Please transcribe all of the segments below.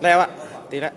แล้วอะตีแล้ว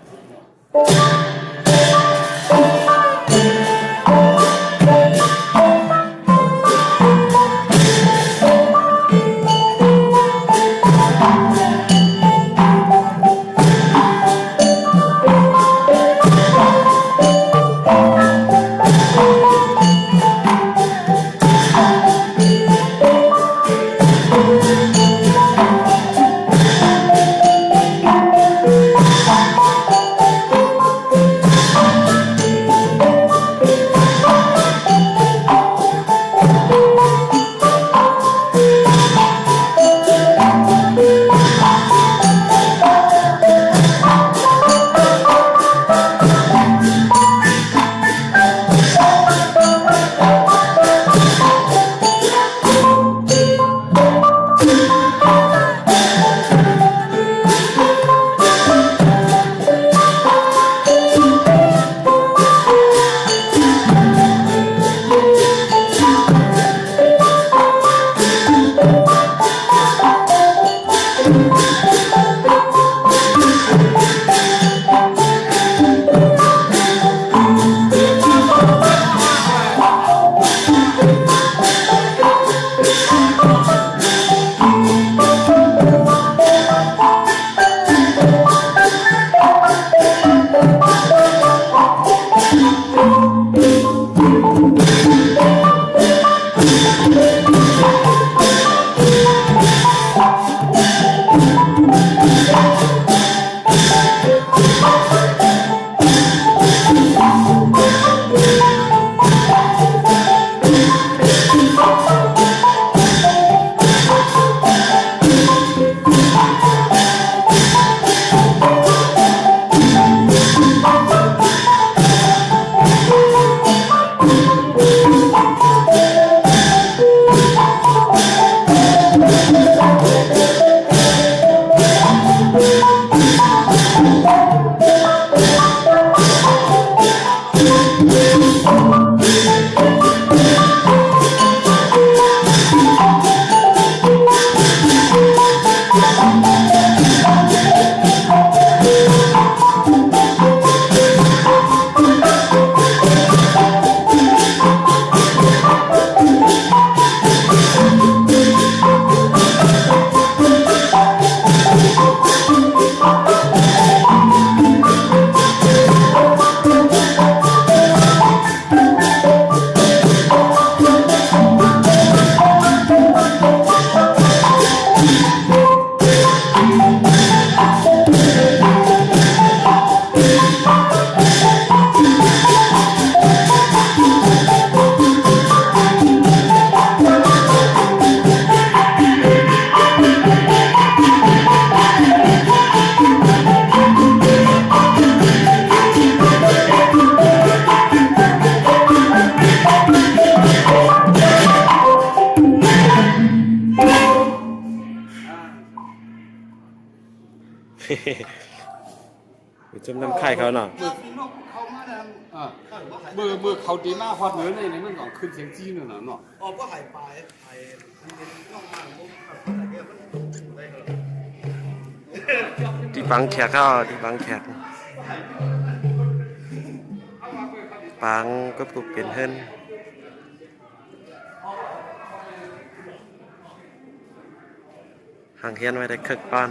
ไปจุ่มน้ำไข่เขาเนาะมือเขาดีมากฮอตเนื้อในมันก่อนขึ้นเสียงจี้เนื้อเนาะอ๋อก็หายไปหายน้องมามุกอะไรเงี้ยมันได้เหรอที่ปังแขกเขาที่ปังแขกปังก็ปลุกเปลี่ยนเฮิรนห่างเฮียนไว้ได้คึกก้อน